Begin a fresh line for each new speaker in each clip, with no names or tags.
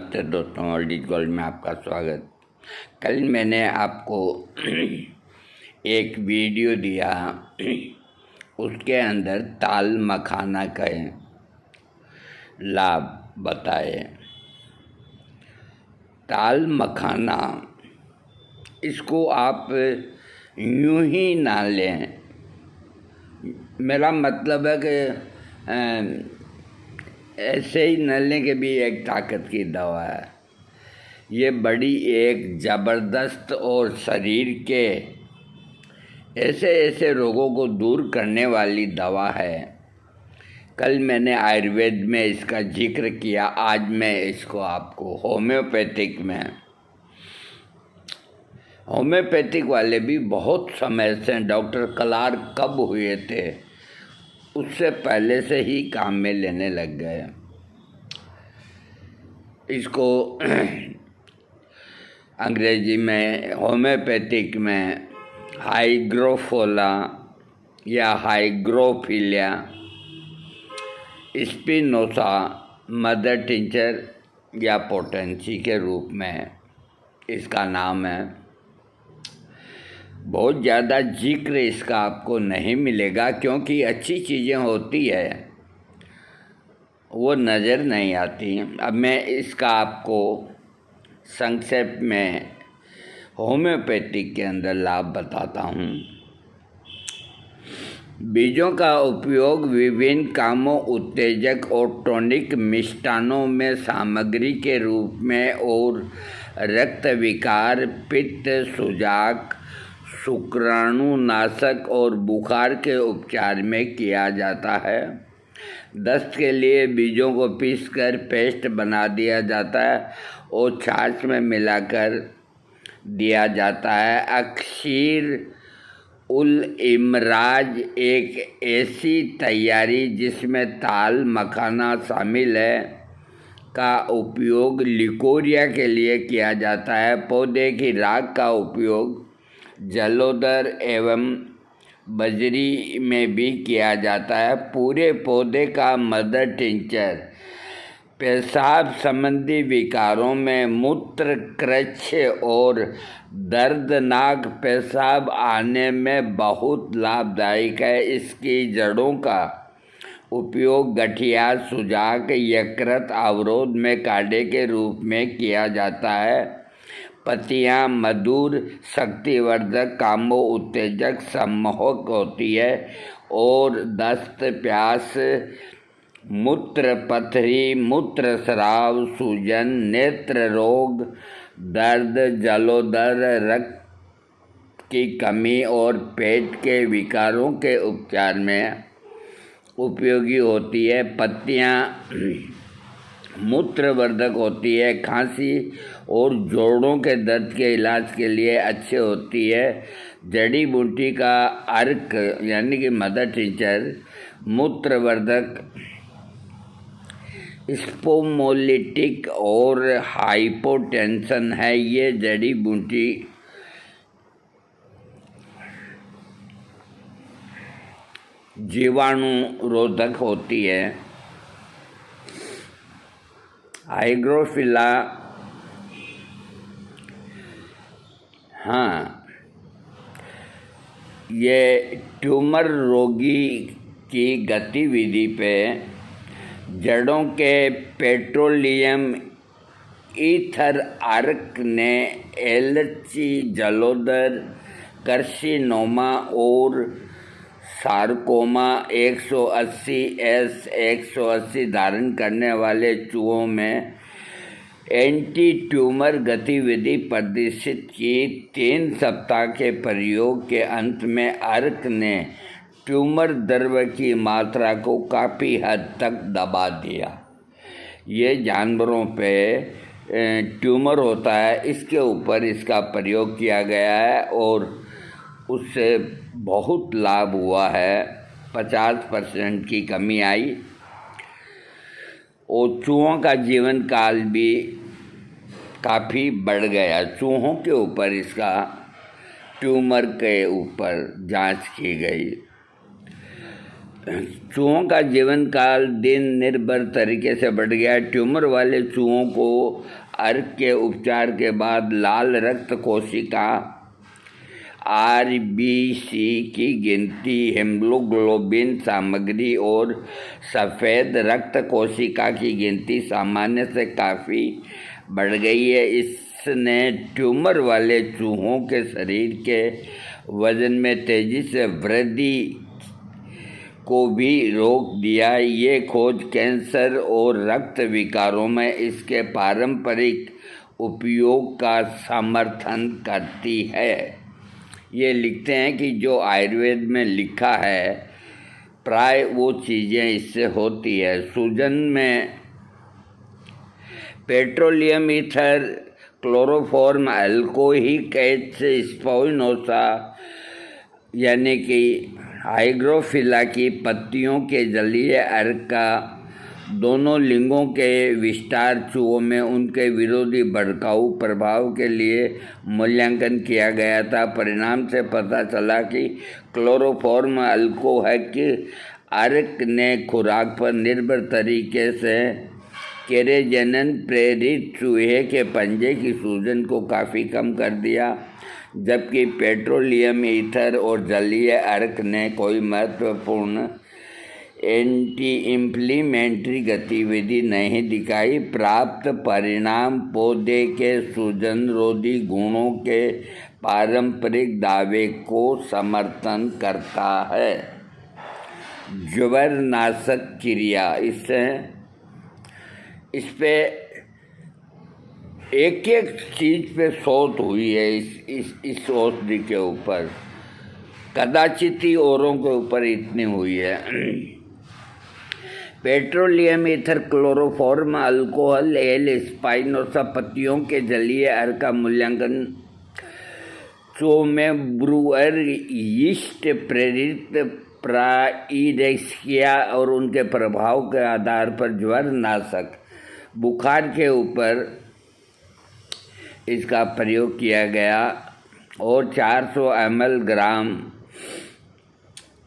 नमस्ते दोस्तों, old gold में आपका स्वागत। कल मैंने आपको एक वीडियो दिया, उसके अंदर ताल मखाना के लाभ बताए। ताल मखाना इसको आप यूं ही ना लें, मेरा मतलब है कि ऐसे ही न लें कि भी एक ताकत की दवा है। ये बड़ी एक ज़बरदस्त और शरीर के ऐसे ऐसे रोगों को दूर करने वाली दवा है। कल मैंने आयुर्वेद में इसका जिक्र किया, आज मैं इसको आपको होम्योपैथिक वाले भी बहुत समय से, डॉक्टर कलार कब हुए थे उससे पहले से ही काम में लेने लग गए। इसको अंग्रेजी में होम्योपैथिक में हाइग्रोफोला या हाइग्रोफिलिया स्पिनोसा मदर टिंचर या पोटेंसी के रूप में इसका नाम है। बहुत ज़्यादा जिक्र इसका आपको नहीं मिलेगा, क्योंकि अच्छी चीज़ें होती है वो नज़र नहीं आती। अब मैं इसका आपको संक्षेप में होम्योपैथिक के अंदर लाभ बताता हूँ। बीजों का उपयोग विभिन्न कामों, उत्तेजक और टॉनिक मिष्टानों में सामग्री के रूप में और रक्त विकार, पित्त, सुजाक, शुक्राणुनाशक और बुखार के उपचार में किया जाता है। दस्त के लिए बीजों को पीसकर पेस्ट बना दिया जाता है और छाछ में मिलाकर दिया जाता है। अक्षीर उल इमराज एक ऐसी तैयारी जिसमें ताल मखाना शामिल है का उपयोग लिकोरिया के लिए किया जाता है। पौधे की राख का उपयोग जलोदर एवं बजरी में भी किया जाता है। पूरे पौधे का मदर टिंचर पेशाब संबंधी विकारों में, मूत्र कृच्छ और दर्दनाक पेशाब आने में बहुत लाभदायक है। इसकी जड़ों का उपयोग गठिया, सुजाक, यकृत अवरोध में काढ़े के रूप में किया जाता है। पत्तियां मधुर, शक्तिवर्धक, कामो उत्तेजक, सम्मोहक होती है और दस्त, प्यास, मूत्र पथरी, मूत्र स्राव, सूजन, नेत्र रोग, दर्द, जलोदर, रक्त की कमी और पेट के विकारों के उपचार में उपयोगी होती है। पत्तियां मूत्रवर्धक होती है। खांसी और जोड़ों के दर्द के इलाज के लिए अच्छी होती है। जड़ी बूटी का अर्क यानी कि मदर टिंचर मूत्रवर्धक, स्पोमोलिटिक और हाइपोटेंशन है। ये जड़ी बूटी जीवाणु रोधक होती है। हाइग्रोफिला ये ट्यूमर रोगी की गतिविधि पे जड़ों के पेट्रोलियम ईथर अर्क ने एलर्जी, जलोदर, कार्सिनोमा और सार्कोमा 180 धारण करने वाले चूहों में एंटी ट्यूमर गतिविधि प्रदर्शित की। 3 सप्ताह के प्रयोग के अंत में अर्क ने ट्यूमर द्रव्य की मात्रा को काफ़ी हद तक दबा दिया। ये जानवरों पे ट्यूमर होता है, इसके ऊपर इसका प्रयोग किया गया है और उससे बहुत लाभ हुआ है। 50% की कमी आई और चूहों का जीवन काल भी काफ़ी बढ़ गया। चूहों के ऊपर इसका ट्यूमर के ऊपर जांच की गई। चूहों का जीवन काल दिन निर्भर तरीके से बढ़ गया। ट्यूमर वाले चूहों को अर्क के उपचार के बाद लाल रक्त कोशिका आरबीसी की गिनती, हेमोग्लोबिन सामग्री और सफ़ेद रक्त कोशिका की गिनती सामान्य से काफ़ी बढ़ गई है। इसने ट्यूमर वाले चूहों के शरीर के वजन में तेज़ी से वृद्धि को भी रोक दिया। ये खोज कैंसर और रक्त विकारों में इसके पारंपरिक उपयोग का समर्थन करती है। ये लिखते हैं कि जो आयुर्वेद में लिखा है प्राय वो चीज़ें इससे होती है। सूजन में पेट्रोलियम ईथर, क्लोरोफॉर्म, अल्कोहिक एसिड, स्पाइनोसा यानी कि हाइग्रोफिला की पत्तियों के जलीय अर्क का दोनों लिंगों के विस्तार चूहों में उनके विरोधी भड़काऊ प्रभाव के लिए मूल्यांकन किया गया था। परिणाम से पता चला कि क्लोरोफॉर्म अल्कोहलिक अर्क ने खुराक पर निर्भर तरीके से केरेजेनन प्रेरित चूहे के पंजे की सूजन को काफ़ी कम कर दिया, जबकि पेट्रोलियम ईथर और जलीय अर्क ने कोई महत्वपूर्ण एंटी इम्प्लीमेंट्री गतिविधि नहीं दिखाई। प्राप्त परिणाम पौधे के सूजन रोधी गुणों के पारंपरिक दावे को समर्थन करता है। ज्वरनाशक क्रिया, इस पे एक एक चीज़ पे शोध हुई है। इस औषधि के ऊपर कदाचित ही औरों के ऊपर इतनी हुई है। Petroleum ether, chloroform, alcohol, L spinosa पत्तियों के जलीय अर्क का मूल्यांकन चूहों में ब्रूअर यीस्ट प्रेरित प्राइरेक्सिया और उनके प्रभाव के आधार पर ज्वरनाशक बुखार के ऊपर इसका प्रयोग किया गया और 400 ml ग्राम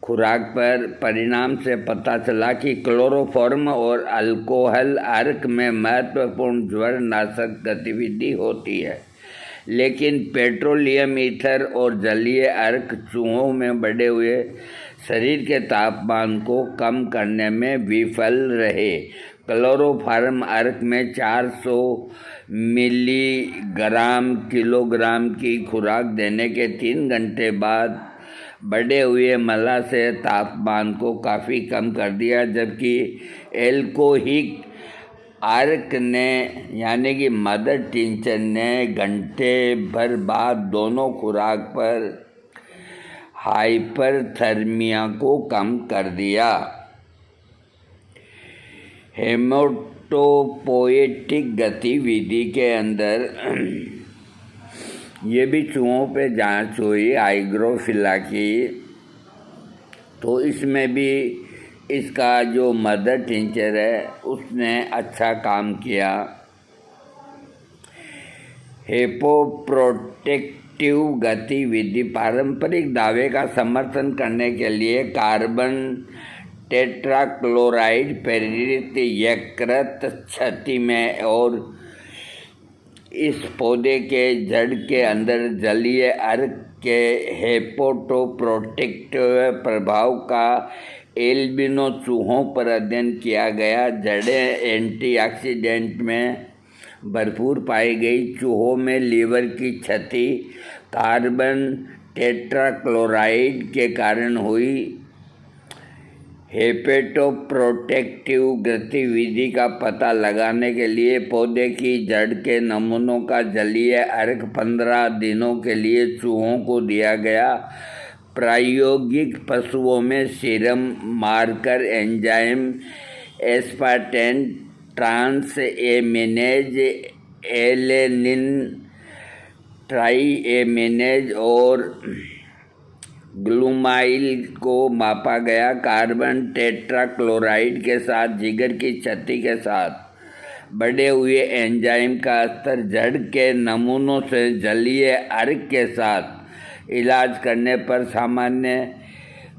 खुराक पर परिणाम से पता चला कि क्लोरोफॉर्म और अल्कोहल अर्क में महत्वपूर्ण ज्वरनाशक गतिविधि होती है, लेकिन पेट्रोलियम ईथर और जलीय अर्क चूहों में बढ़े हुए शरीर के तापमान को कम करने में विफल रहे। क्लोरोफॉर्म अर्क में 400 मिलीग्राम किलोग्राम की खुराक देने के 3 घंटे बाद बढ़े हुए मला से तापमान को काफ़ी कम कर दिया, जबकि एल्कोहिक अर्क ने यानी कि मदर टिंचर ने घंटे भर बाद दोनों खुराक पर हाइपरथर्मिया को कम कर दिया। हेमेटोपोएटिक गतिविधि के अंदर ये भी चूहों पे जांच हुई हाइग्रोफिला की, तो इसमें भी इसका जो मदर टिंचर है उसने अच्छा काम किया। हेपोप्रोटेक्टिव गतिविधि, पारंपरिक दावे का समर्थन करने के लिए कार्बन टेट्राक्लोराइड प्रेरित यकृत क्षति में और इस पौधे के जड़ के अंदर जलीय अर्क के हेपोटोप्रोटेक्टिव प्रभाव का एल्बिनो चूहों पर अध्ययन किया गया। जड़ें एंटीऑक्सीडेंट में भरपूर पाई गई। चूहों में लीवर की क्षति कार्बन टेट्राक्लोराइड के कारण हुई। हेपेटोप्रोटेक्टिव गतिविधि का पता लगाने के लिए पौधे की जड़ के नमूनों का जलीय अर्क 15 दिनों के लिए चूहों को दिया गया। प्रायोगिक पशुओं में serum marker enzyme aspartate transaminase, alanine transaminase और ग्लूमाइल को मापा गया। कार्बन टेट्राक्लोराइड के साथ जिगर की क्षति के साथ बढ़े हुए एंजाइम का स्तर जड़ के नमूनों से जलीय अर्क के साथ इलाज करने पर सामान्य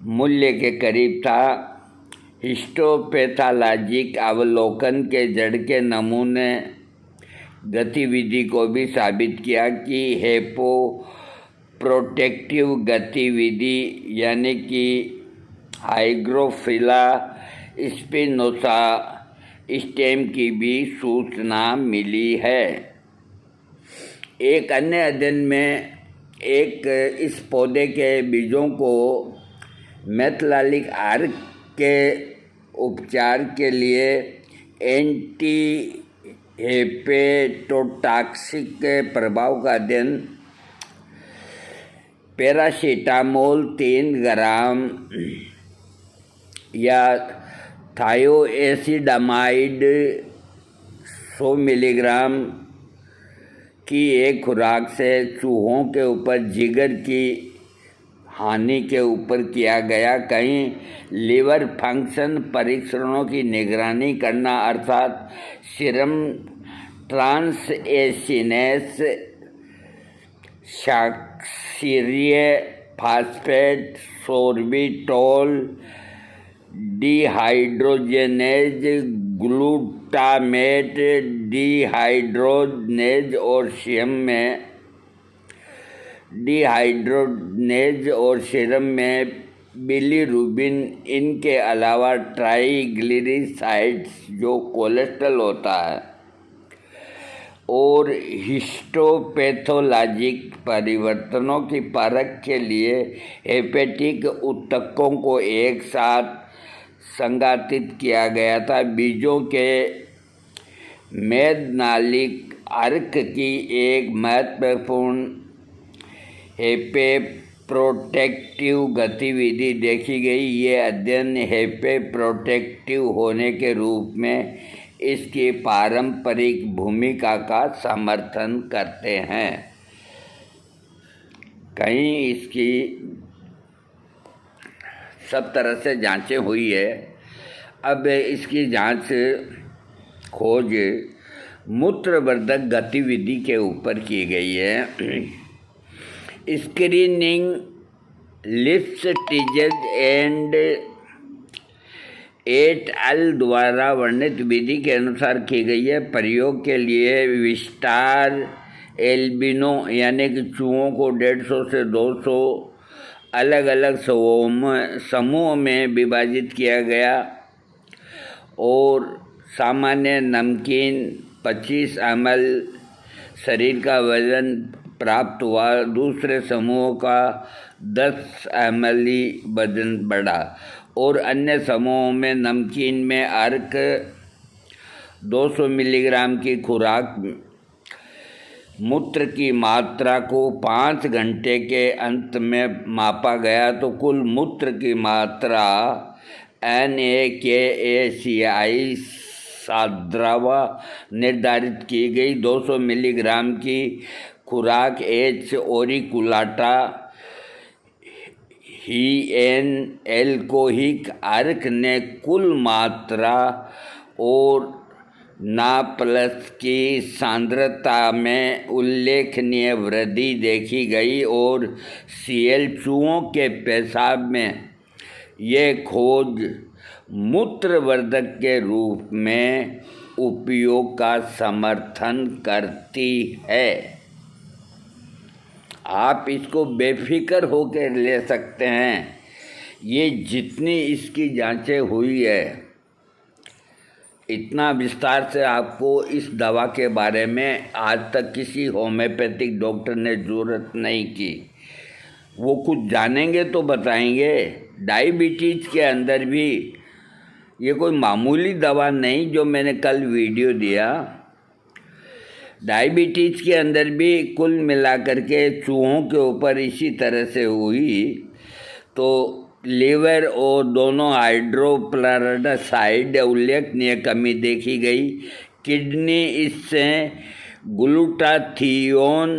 मूल्य के करीब था। हिस्टोपैथोलॉजिक अवलोकन के जड़ के नमूने गतिविधि को भी साबित किया कि हेपोप्रोटेक्टिव गतिविधि यानी कि हाइग्रोफिला स्पिनोसा स्टेम की भी सूचना मिली है। एक अन्य अध्ययन में इस पौधे के बीजों को मेथलालिक अर्क के उपचार के लिए एंटी हेपेटोटॉक्सिक के प्रभाव का अध्ययन पैरासीटामोल 3 ग्राम या थायोएसिडामाइड 100 मिलीग्राम की एक खुराक से चूहों के ऊपर जिगर की हानि के ऊपर किया गया। कई लीवर फंक्शन परीक्षणों की निगरानी करना अर्थात सीरम ट्रांसएसिनेस, सक्रिय phosphate, sorbitol dehydrogenase, glutamate dehydrogenase और सीरम में बिलीरुबिन, इनके अलावा ट्राइग्लिसराइड्स जो कोलेस्ट्रॉल होता है और हिस्टोपैथोलॉजिक परिवर्तनों की परख के लिए हेपेटिक ऊतकों को एक साथ संघातित किया गया था। बीजों के मेदनालिक अर्क की एक महत्वपूर्ण हेपेप्रोटेक्टिव गतिविधि देखी गई। ये अध्ययन हेपेप्रोटेक्टिव होने के रूप में इसकी पारंपरिक भूमिका का समर्थन करते हैं। कहीं इसकी सब तरह से जांचें हुई है। अब इसकी जांच खोज मूत्रवर्धक गतिविधि के ऊपर की गई है। स्क्रीनिंग लिप्सटिजेज एंड एट अल द्वारा वर्णित विधि के अनुसार की गई है। प्रयोग के लिए विस्टार एल्बिनो यानी कि चूहों को 150 से 200 अलग अलग समूह में विभाजित किया गया और सामान्य नमकीन 25 ml शरीर का वजन प्राप्त हुआ। दूसरे समूह का 10 ml वजन बढ़ा और अन्य समूहों में नमकीन में अर्क 200 मिलीग्राम की खुराक मूत्र की मात्रा को 5 घंटे के अंत में मापा गया तो कुल मूत्र की मात्रा NaCl साद्रावा निर्धारित की गई। 200 मिलीग्राम की खुराक H ओरिकुलाटा हीएन एल्कोहिक अर्क ने कुल मात्रा और नाप्लस की सांद्रता में उल्लेखनीय वृद्धि देखी गई और Cl चूहों के पेशाब में यह खोज मूत्रवर्धक के रूप में उपयोग का समर्थन करती है। आप इसको बेफिक्र होकर ले सकते हैं। ये जितनी इसकी जांचें हुई है इतना विस्तार से आपको इस दवा के बारे में आज तक किसी होम्योपैथिक डॉक्टर ने ज़रूरत नहीं की। वो कुछ जानेंगे तो बताएंगे। डायबिटीज़ के अंदर भी ये कोई मामूली दवा नहीं जो मैंने कल वीडियो दिया। डायबिटीज़ के अंदर भी कुल मिलाकर के चूहों के ऊपर इसी तरह से हुई तो लीवर और दोनों हाइड्रोपेरोक्साइड उल्लेखनीय कमी देखी गई। किडनी इससे glutathione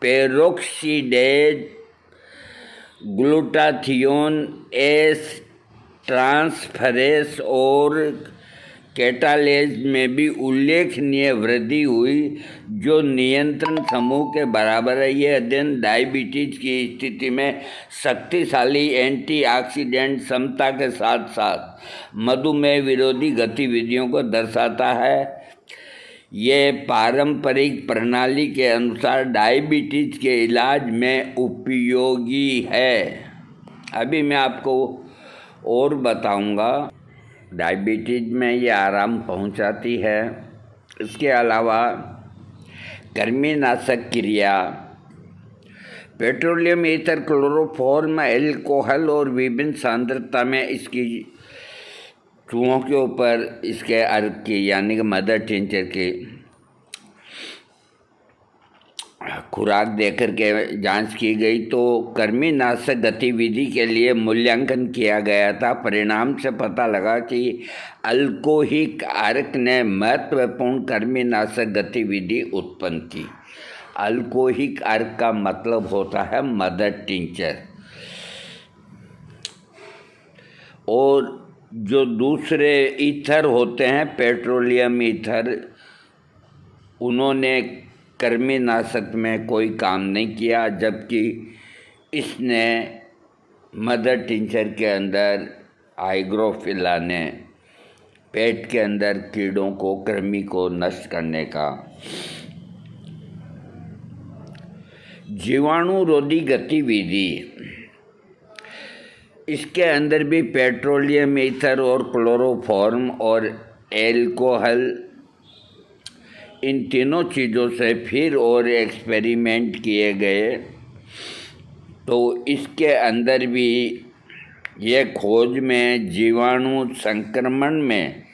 peroxidase, glutathione S transferase और कैटालेज में भी उल्लेखनीय वृद्धि हुई, जो नियंत्रण समूह के बराबर है। ये अध्ययन डायबिटीज की स्थिति में शक्तिशाली एंटीऑक्सीडेंट क्षमता के साथ साथ मधुमेह विरोधी गतिविधियों को दर्शाता है। ये पारंपरिक प्रणाली के अनुसार डायबिटीज के इलाज में उपयोगी है। अभी मैं आपको और बताऊंगा। डायबिटीज में ये आराम पहुंचाती है। इसके अलावा कृमिनाशक क्रिया, पेट्रोलियम ईथर क्लोरोफॉर्म एल्कोहल और विभिन्न सांद्रता में इसकी चूहों के ऊपर इसके अर्क की यानी कि मदर टिंचर की खुराक देकर के जांच की गई तो कृमिनाशक गतिविधि के लिए मूल्यांकन किया गया था। परिणाम से पता लगा कि अल्कोहिक अर्क ने महत्वपूर्ण कृमिनाशक गतिविधि उत्पन्न की। अल्कोहिक अर्क का मतलब होता है मदर टिंचर। और जो दूसरे ईथर होते हैं पेट्रोलियम ईथर, उन्होंने कृमिनाशक में कोई काम नहीं किया, जबकि इसने मदर टिंचर के अंदर हाइग्रोफिला ने पेट के अंदर कीड़ों को, कृमि को नष्ट करने का। जीवाणुरोधी गतिविधि, इसके अंदर भी पेट्रोलियम ईथर और क्लोरोफॉर्म और एल्कोहल, इन तीनों चीज़ों से फिर और एक्सपेरिमेंट किए गए तो इसके अंदर भी ये खोज में जीवाणु संक्रमण में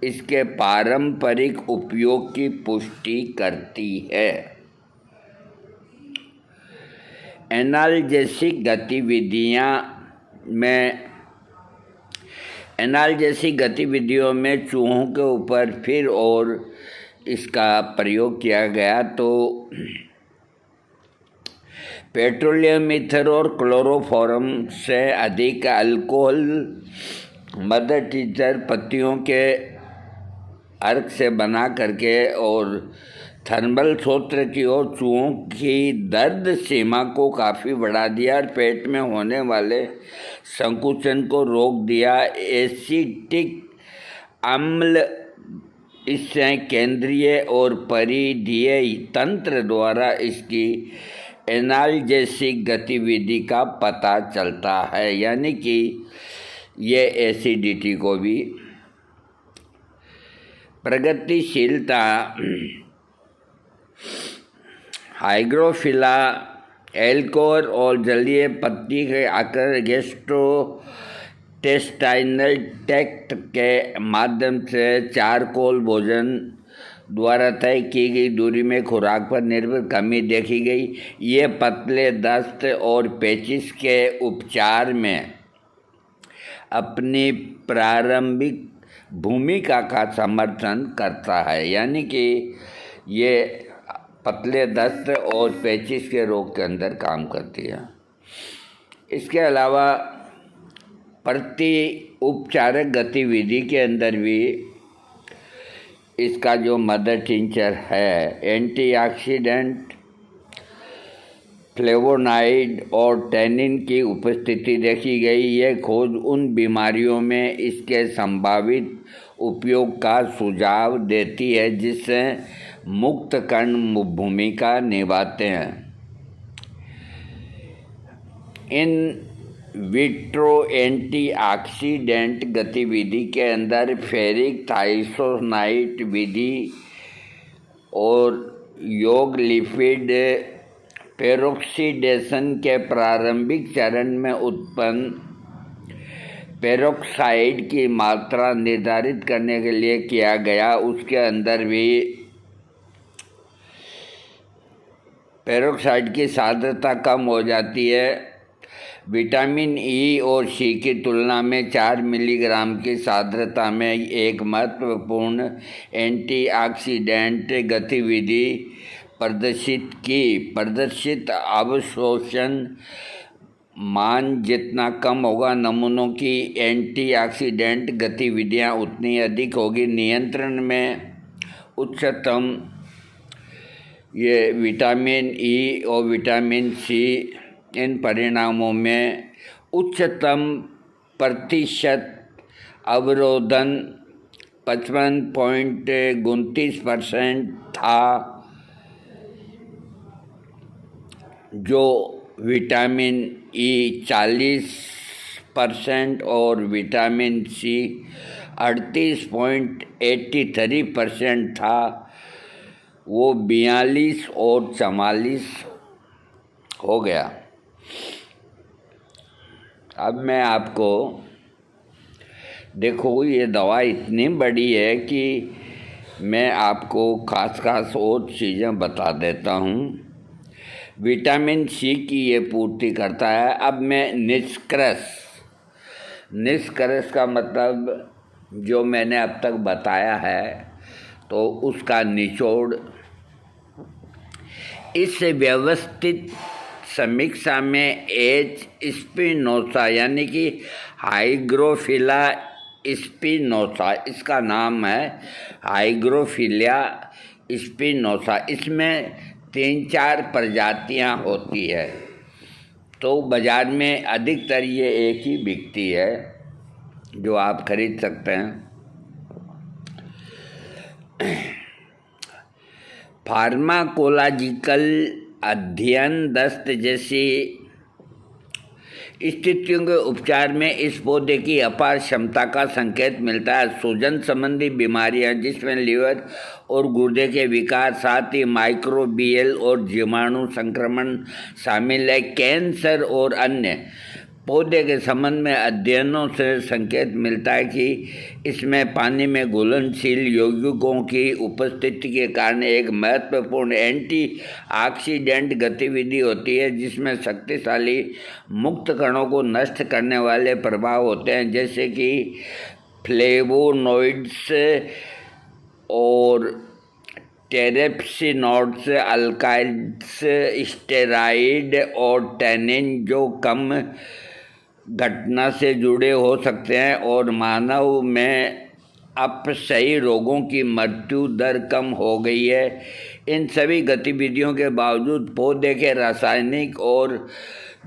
इसके पारंपरिक उपयोग की पुष्टि करती है। एनाल्जेसिक गतिविधियों में चूहों के ऊपर फिर और इसका प्रयोग किया गया तो पेट्रोलियम ईथर और क्लोरोफॉर्म से अधिक अल्कोहल मदर टिंचर पत्तियों के अर्क से बना करके और थर्मल स्रोत की ओर चूहों की दर्द सीमा को काफ़ी बढ़ा दिया और पेट में होने वाले संकुचन को रोक दिया। एसिटिक अम्ल इससे केंद्रीय और परिधीय तंत्र द्वारा इसकी एनाल्जेसिक गतिविधि का पता चलता है, यानी कि ये एसिडिटी को भी। प्रगतिशीलता, हाइग्रोफिला एल्कोहल और जलीय पत्ती के आकर गैस्ट्रोइंटेस्टाइनल ट्रैक्ट के माध्यम से चारकोल भोजन द्वारा तय की गई दूरी में खुराक पर निर्भर कमी देखी गई। ये पतले दस्त और पेचिश के उपचार में अपनी प्रारंभिक भूमिका का समर्थन करता है, यानी कि ये पतले दस्त और पेचिश के रोग के अंदर काम करती है। इसके अलावा प्रति उपचारक गतिविधि के अंदर भी इसका जो मदर टिंचर है, एंटीऑक्सीडेंट, फ्लेवोनाइड और टैनिन की उपस्थिति देखी गई। यह खोज उन बीमारियों में इसके संभावित उपयोग का सुझाव देती है जिससे मुक्त कण भूमिका निभाते हैं। इन विट्रो एंटीऑक्सीडेंट गतिविधि के अंदर फेरिक थाइसोनाइट विधि और योग लिपिड पेरोक्सीडेशन के प्रारंभिक चरण में उत्पन्न पेरोक्साइड की मात्रा निर्धारित करने के लिए किया गया। उसके अंदर भी पेरोक्साइड की सांद्रता कम हो जाती है। विटामिन ई और सी की तुलना में 4 मिलीग्राम की सांद्रता में एक महत्वपूर्ण एंटीऑक्सीडेंट गतिविधि प्रदर्शित अवशोषण मान जितना कम होगा, नमूनों की एंटीऑक्सीडेंट गतिविधियां उतनी अधिक होगी। नियंत्रण में उच्चतम ये विटामिन ई और विटामिन सी, इन परिणामों में उच्चतम प्रतिशत अवरोधन 55.29% था, जो विटामिन ई 40% और विटामिन सी 38.83% था। वो 42 और 44 हो गया। अब मैं आपको देखो, ये दवा इतनी बड़ी है कि मैं आपको खास और चीज़ें बता देता हूँ। विटामिन सी की ये पूर्ति करता है। अब मैं निष्कर्ष का मतलब जो मैंने अब तक बताया है, तो उसका निचोड़ इस व्यवस्थित समीक्षा में एच स्पिनोसा यानी कि हाइग्रोफिला स्पिनोसा, इसका नाम है हाइग्रोफिलिया स्पिनोसा। इसमें 3-4 प्रजातियां होती है, तो बाज़ार में अधिकतर ये एक ही बिकती है जो आप खरीद सकते हैं। फार्माकोलॉजिकल अध्ययन दस्त जैसी स्थितियों के उपचार में इस पौधे की अपार क्षमता का संकेत मिलता है। सूजन संबंधी बीमारियां, जिसमें लीवर और गुर्दे के विकार, साथ ही माइक्रोबियल और जीवाणु संक्रमण शामिल है। कैंसर और अन्य पौधे के संबंध में अध्ययनों से संकेत मिलता है कि इसमें पानी में घुलनशील यौगिकों की उपस्थिति के कारण एक महत्वपूर्ण एंटीऑक्सीडेंट गतिविधि होती है, जिसमें शक्तिशाली मुक्त कणों को नष्ट करने वाले प्रभाव होते हैं, जैसे कि फ्लेवोनोइड्स और टेरेप्सिनोइड्स, अल्काइड्स, स्टेरॉइड और टैनिन, जो कम घटना से जुड़े हो सकते हैं और मानव में अपक्षयी रोगों की मृत्यु दर कम हो गई है। इन सभी गतिविधियों के बावजूद पौधे के रासायनिक और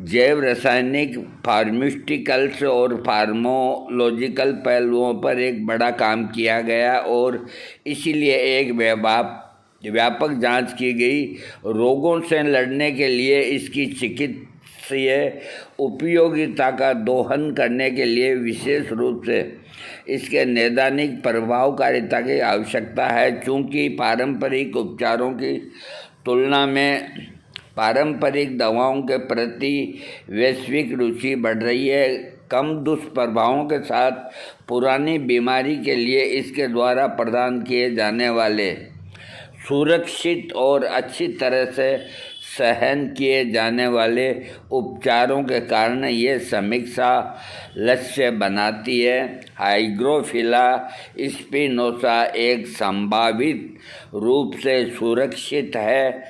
जैव रासायनिक, फार्मास्यूटिकल्स और फार्माकोलॉजिकल पहलुओं पर एक बड़ा काम किया गया और इसीलिए एक व्यापक जांच की गई। रोगों से लड़ने के लिए इसकी चिकित्सीय उपयोगिता का दोहन करने के लिए विशेष रूप से इसके नैदानिक प्रभावकारिता की आवश्यकता है। चूँकि पारंपरिक उपचारों की तुलना में पारंपरिक दवाओं के प्रति वैश्विक रुचि बढ़ रही है, कम दुष्प्रभावों के साथ पुरानी बीमारी के लिए इसके द्वारा प्रदान किए जाने वाले सुरक्षित और अच्छी तरह से सहन किए जाने वाले उपचारों के कारण ये समीक्षा लक्ष्य बनाती है। हाइग्रोफिला स्पिनोसा एक संभावित रूप से सुरक्षित है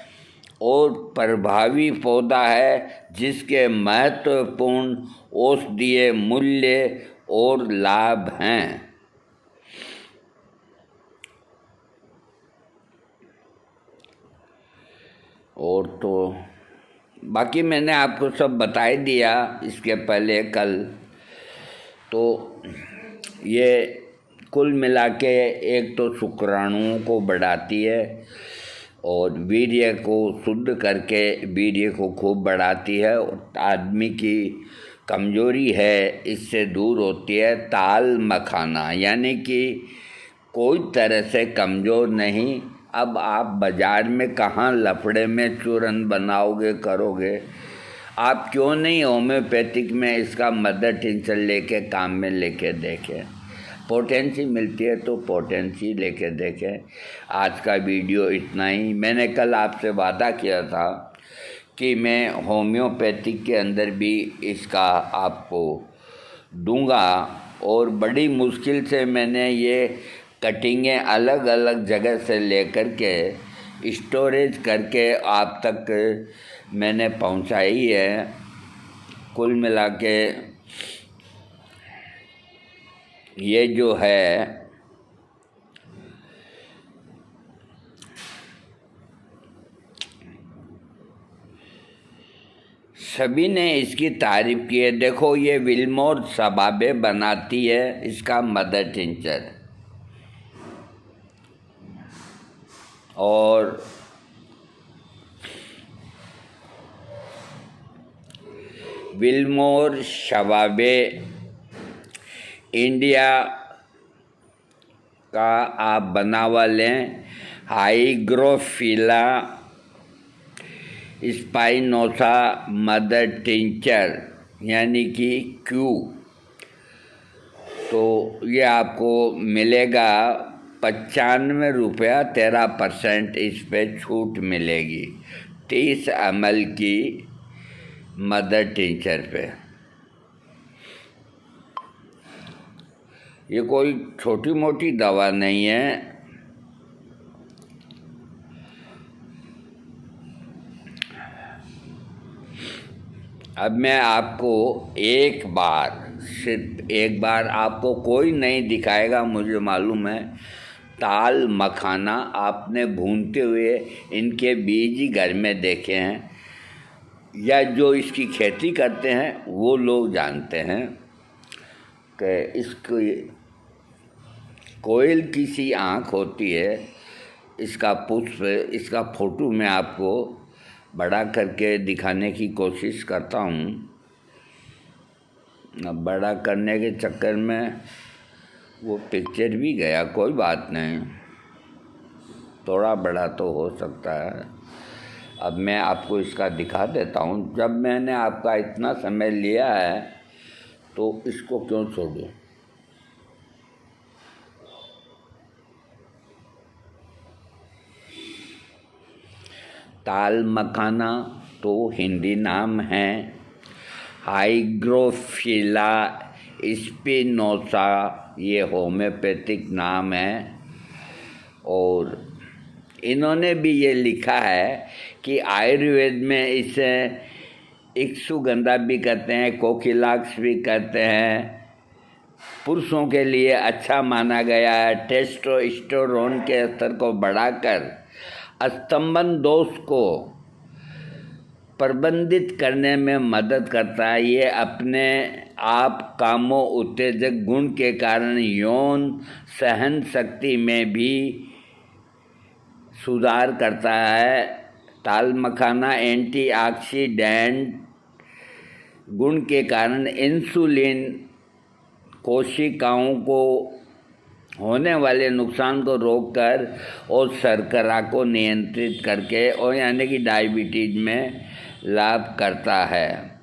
और प्रभावी पौधा है, जिसके महत्वपूर्ण औषधीय मूल्य और लाभ हैं। और तो बाकी मैंने आपको सब बता ही दिया इसके पहले कल। तो ये कुल मिला के एक तो शुक्राणुओं को बढ़ाती है और वीर्य को शुद्ध करके वीर्य को खूब बढ़ाती है और आदमी की कमजोरी है इससे दूर होती है। ताल मखाना यानी कि कोई तरह से कमज़ोर नहीं। अब आप बाज़ार में कहाँ लफड़े में चूरन बनाओगे करोगे, आप क्यों नहीं होम्योपैथिक में इसका मदर टिंचर लेके काम में लेके देखें। पोटेंसी मिलती है तो पोटेंसी लेके देखें। आज का वीडियो इतना ही। मैंने कल आपसे वादा किया था कि मैं होम्योपैथिक के अंदर भी इसका आपको दूंगा और बड़ी मुश्किल से मैंने ये कटिंगें अलग अलग जगह से लेकर के स्टोरेज करके आप तक मैंने पहुंचाई है। कुल मिला के ये जो है सभी ने इसकी तारीफ की है। देखो ये विल्मोर सबाबे बनाती है इसका मदर टिंचर, और विल्मोर शबाबे इंडिया का आप बनावा लें। हाइग्रोफिला स्पाइनोसा मदर टिंचर यानी कि क्यू, तो ये आपको मिलेगा 95 रुपया, 13% इस पे छूट मिलेगी 30 ml की मदर टिंचर पे। ये कोई छोटी मोटी दवा नहीं है। अब मैं आपको एक बार, सिर्फ एक बार, आपको कोई नहीं दिखाएगा मुझे मालूम है। ताल मखाना आपने भूनते हुए इनके बीज ही घर में देखे हैं, या जो इसकी खेती करते हैं वो लोग जानते हैं कि इसको कोयल की सी आँख होती है। इसका पुष्प, इसका फोटो मैं आपको बड़ा करके दिखाने की कोशिश करता हूँ। अब बड़ा करने के चक्कर में वो पिक्चर भी गया, कोई बात नहीं, थोड़ा बड़ा तो हो सकता है। अब मैं आपको इसका दिखा देता हूँ। जब मैंने आपका इतना समय लिया है तो इसको क्यों छोड़ूं। ताल मखाना तो हिंदी नाम है हाइग्रोफिला स्पिनोसा, ये होम्योपैथिक नाम है। और इन्होंने भी ये लिखा है कि आयुर्वेद में इसे इक्सुगंधा भी कहते हैं, कोकिलाक्स भी कहते हैं। पुरुषों के लिए अच्छा माना गया है। टेस्टोस्टेरोन के स्तर को बढ़ाकर स्तंभन दोष को प्रबंधित करने में मदद करता है। ये अपने आप कामो उत्तेजक गुण के कारण यौन सहन शक्ति में भी सुधार करता है। ताल मखाना एंटीऑक्सीडेंट गुण के कारण इंसुलिन कोशिकाओं को होने वाले नुकसान को रोककर और शर्करा को नियंत्रित करके, और यानी कि डायबिटीज में लाभ करता है।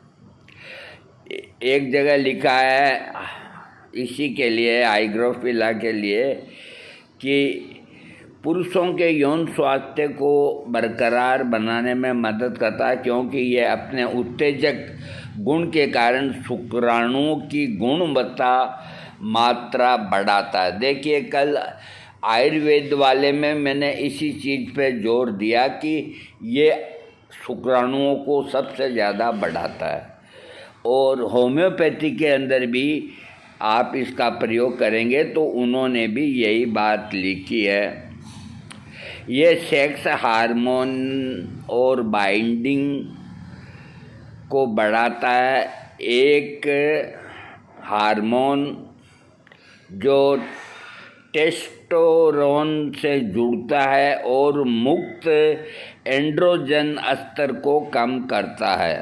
एक जगह लिखा है इसी के लिए, हाइग्रोफिला के लिए, कि पुरुषों के यौन स्वास्थ्य को बरकरार बनाने में मदद करता है, क्योंकि ये अपने उत्तेजक गुण के कारण शुक्राणुओं की गुणवत्ता मात्रा बढ़ाता है। देखिए कल आयुर्वेद वाले में मैंने इसी चीज़ पे जोर दिया कि ये शुक्राणुओं को सबसे ज़्यादा बढ़ाता है। और होम्योपैथी के अंदर भी आप इसका प्रयोग करेंगे तो उन्होंने भी यही बात लिखी है। ये सेक्स हार्मोन और बाइंडिंग को बढ़ाता है। एक हार्मोन जो टेस्टोस्टेरोन से जुड़ता है और मुक्त एंड्रोजन स्तर को कम करता है।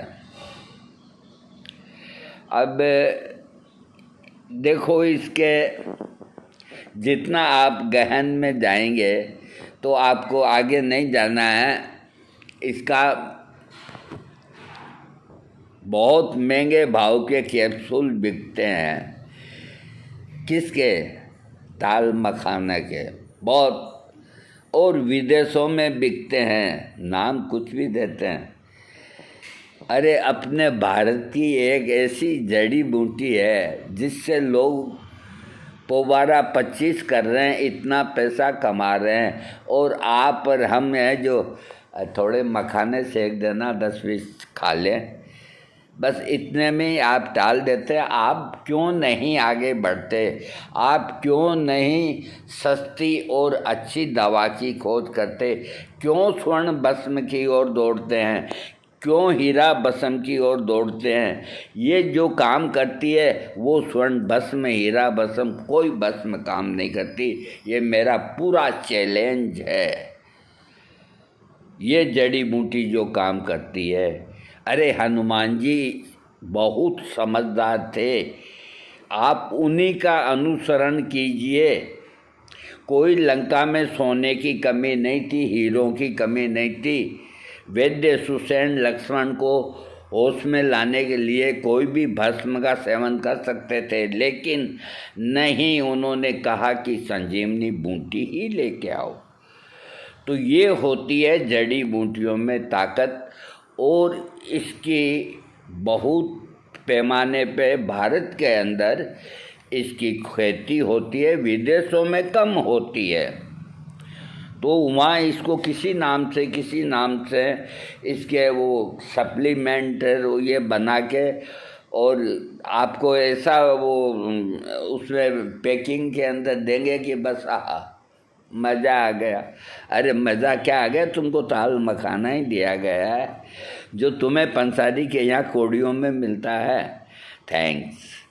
अब देखो इसके जितना आप गहन में जाएंगे तो आपको आगे नहीं जाना है। इसका बहुत महंगे भाव के कैप्सूल बिकते हैं। किसके? ताल मखाना के, बहुत, और विदेशों में बिकते हैं, नाम कुछ भी देते हैं। अरे अपने भारत की एक ऐसी जड़ी बूटी है जिससे लोग पोबारा 25 कर रहे हैं, इतना पैसा कमा रहे हैं, और आप और हम हैं जो थोड़े मखाने सेक देना 10-20 खा लें, बस इतने में ही आप टाल देते। आप क्यों नहीं आगे बढ़ते? आप क्यों नहीं सस्ती और अच्छी दवा की खोज करते? क्यों स्वर्ण भस्म की ओर दौड़ते हैं? क्यों हीरा भस्म की ओर दौड़ते हैं? ये जो काम करती है वो स्वर्ण भस्म हीरा भस्म कोई भस्म काम नहीं करती। ये मेरा पूरा चैलेंज है। ये जड़ी बूटी जो काम करती है, अरे हनुमान जी बहुत समझदार थे, आप उन्हीं का अनुसरण कीजिए। कोई लंका में सोने की कमी नहीं थी, हीरों की कमी नहीं थी। वैद्य सुसेन लक्ष्मण को होश में लाने के लिए कोई भी भस्म का सेवन कर सकते थे, लेकिन नहीं, उन्होंने कहा कि संजीवनी बूटी ही लेके आओ। तो ये होती है जड़ी बूटियों में ताकत, और इसकी बहुत पैमाने पे भारत के अंदर इसकी खेती होती है, विदेशों में कम होती है। तो वहाँ इसको किसी नाम से इसके वो सप्लीमेंट ये बना के और आपको ऐसा वो उसमें पैकिंग के अंदर देंगे कि बस मज़ा आ गया। अरे मज़ा क्या आ गया, तुमको दाल मखाना ही दिया गया है जो तुम्हें पंसारी के यहाँ कोड़ियों में मिलता है। थैंक्स।